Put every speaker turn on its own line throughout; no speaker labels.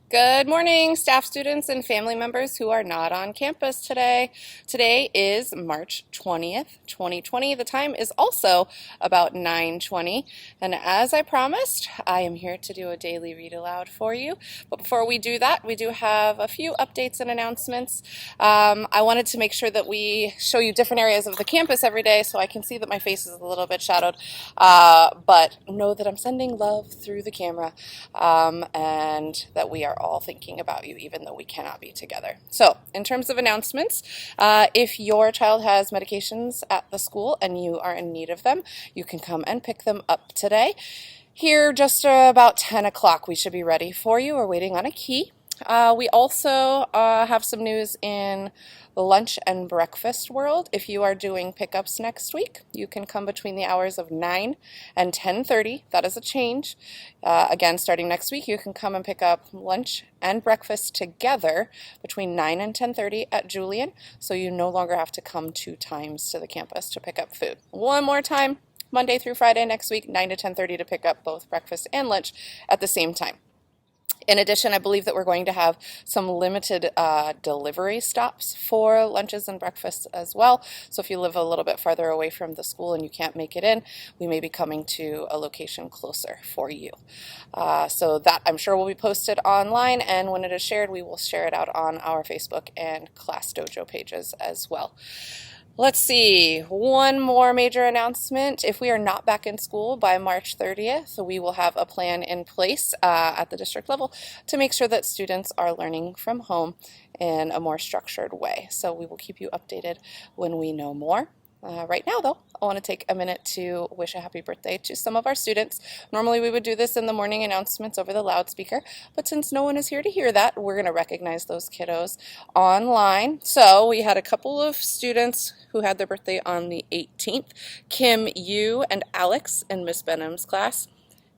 Good morning, staff, students, and family members who are not on campus today. Today is March 20th, 2020. The time is also about 9:20. And as I promised, I am here to do a daily read aloud for you. But before we do that, we do have a few updates and announcements. I wanted to make sure that we show you different areas of the campus every day so I can see that my face is a little bit shadowed. But know that I'm sending love through the camera and that we are all thinking about you, even though we cannot be together. So, in terms of announcements, if your child has medications at the school and you are in need of them, you can come and pick them up today. Here, just about 10 o'clock, we should be ready for you. We're waiting on a key. We also have some news in the lunch and breakfast world. If you are doing pickups next week, you can come between the hours of 9 and 10:30. That is a change. Again, starting next week, you can come and pick up lunch and breakfast together between 9 and 10:30 at Julian, so you no longer have to come 2 times to the campus to pick up food. One more time, Monday through Friday next week, 9 to 10:30 to pick up both breakfast and lunch at the same time. In addition, I believe that we're going to have some limited delivery stops for lunches and breakfasts as well. So if you live a little bit farther away from the school and you can't make it in, we may be coming to a location closer for you. So that I'm sure will be posted online, and when it is shared, we will share it out on our Facebook and Class Dojo pages as well. Let's see, one more major announcement. If we are not back in school by March 30th, we will have a plan in place at the district level to make sure that students are learning from home in a more structured way. So we will keep you updated when we know more. Right now, though, I want to take a minute to wish a happy birthday to some of our students. Normally, we would do this in the morning announcements over the loudspeaker, but since no one is here to hear that, we're going to recognize those kiddos online. So we had a couple of students who had their birthday on the 18th, Kim, you, and Alex in Miss Benham's class.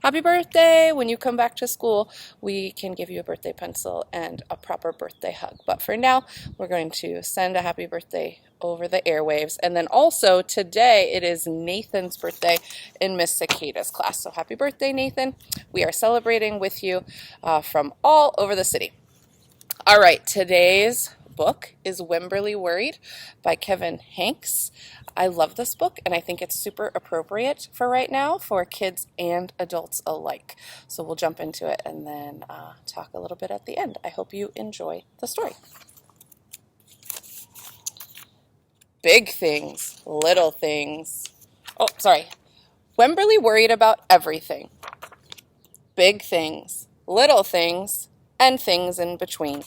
Happy birthday! When you come back to school, we can give you a birthday pencil and a proper birthday hug. But for now, we're going to send a happy birthday over the airwaves. And then also today, it is Nathan's birthday in Miss Cicada's class. So happy birthday, Nathan. We are celebrating with you from all over the city. All right, today's book is Wemberly Worried by Kevin Hanks. I love this book, and I think it's super appropriate for right now for kids and adults alike. So we'll jump into it and then talk a little bit at the end. I hope you enjoy the story. Big things, little things. Oh, sorry. Wemberly worried about everything. Big things, little things, and things in between.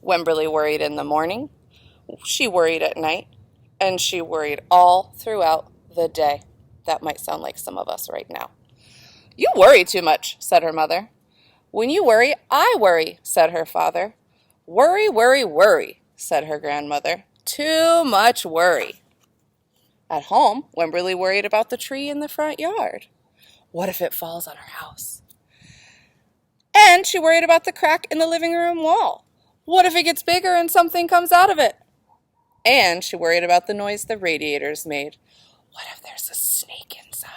Wemberly worried in the morning, she worried at night, and she worried all throughout the day. That might sound like some of us right now. You worry too much, said her mother. When you worry, I worry, said her father. Worry, worry, worry, said her grandmother. Too much worry. At home, Wemberly worried about the tree in the front yard. What if it falls on her house? And she worried about the crack in the living room wall. What if it gets bigger and something comes out of it? And she worried about the noise the radiators made. What if there's a snake inside?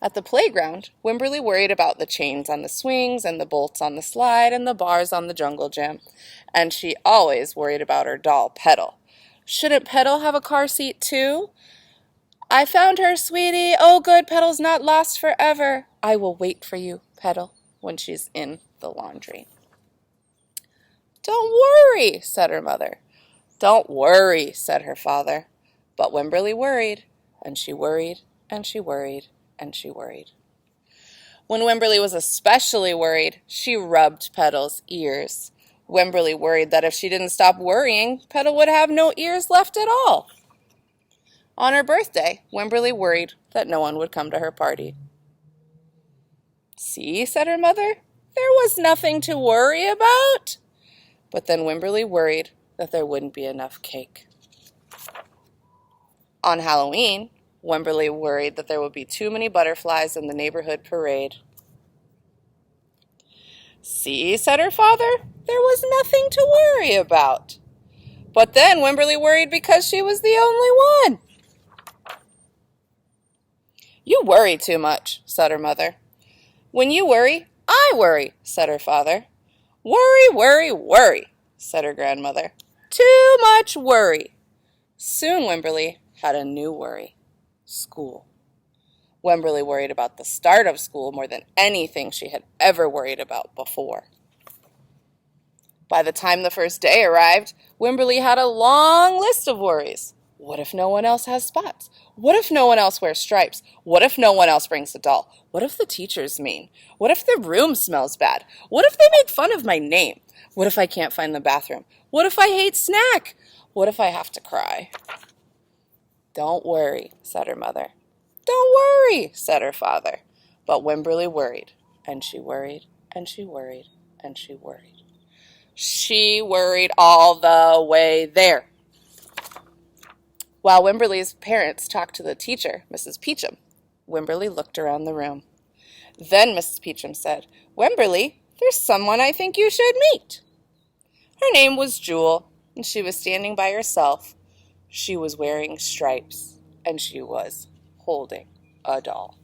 At the playground, Wemberly worried about the chains on the swings and the bolts on the slide and the bars on the jungle gym. And she always worried about her doll, Petal. Shouldn't Petal have a car seat too? I found her, sweetie. Oh, good, Petal's not lost forever. I will wait for you, Petal, when she's in the laundry. Don't worry, said her mother. Don't worry, said her father. But Wemberly worried, and she worried, and she worried, and she worried. When Wemberly was especially worried, she rubbed Petal's ears. Wemberly worried that if she didn't stop worrying, Petal would have no ears left at all. On her birthday, Wemberly worried that no one would come to her party. See, said her mother, there was nothing to worry about. But then Wemberly worried that there wouldn't be enough cake. On Halloween, Wemberly worried that there would be too many butterflies in the neighborhood parade. See, said her father, there was nothing to worry about. But then Wemberly worried because she was the only one. You worry too much, said her mother. When you worry, I worry, said her father. Worry, worry, worry, said her grandmother. Too much worry. Soon Wemberly had a new worry. School. Wemberly worried about the start of school more than anything she had ever worried about before. By the time the first day arrived, Wemberly had a long list of worries. What if no one else has spots? What if no one else wears stripes? What if no one else brings a doll? What if the teacher's mean? What if the room smells bad? What if they make fun of my name? What if I can't find the bathroom? What if I hate snack? What if I have to cry? Don't worry, said her mother. Don't worry, said her father. But Wemberly worried, and she worried, and she worried, and she worried. She worried all the way there. While Wemberly's parents talked to the teacher, Mrs. Peachum, Wemberly looked around the room. Then Mrs. Peachum said, Wemberly, there's someone I think you should meet. Her name was Jewel, and she was standing by herself. She was wearing stripes, and she was holding a doll.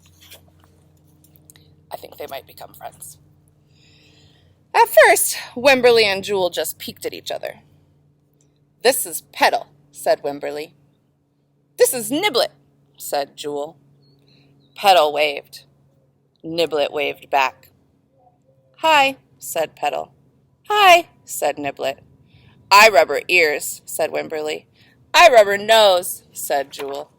I think they might become friends. At first, Wemberly and Jewel just peeked at each other. This is Petal, said Wemberly. This is Niblet, said Jewel. Petal waved. Niblet waved back. Hi, said Petal. Hi, said Niblet. I rub her ears, said Wemberly. I rub her nose, said Jewel.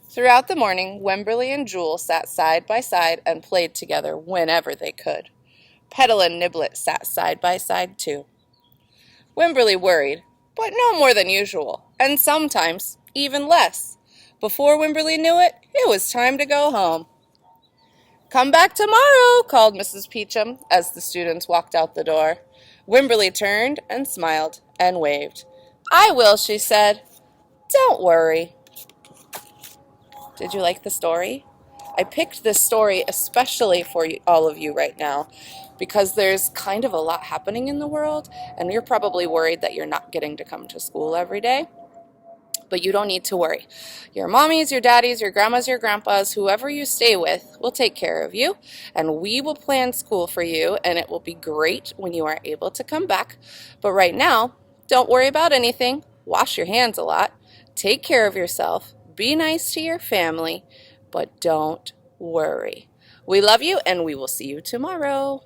Throughout the morning, Wemberly and Jewel sat side by side and played together whenever they could. Petal and Niblet sat side by side too. Wemberly worried, but no more than usual, and sometimes even less. Before Wemberly knew it, it was time to go home. Come back tomorrow, called Mrs. Peachum as the students walked out the door. Wemberly turned and smiled and waved. I will, she said. Don't worry. Did you like the story? I picked this story especially for all of you right now because there's kind of a lot happening in the world, and you're probably worried that you're not getting to come to school every day. But you don't need to worry. Your mommies, your daddies, your grandmas, your grandpas, whoever you stay with will take care of you, and we will plan school for you, and it will be great when you are able to come back. But right now, don't worry about anything. Wash your hands a lot. Take care of yourself. Be nice to your family, but don't worry. We love you, and we will see you tomorrow.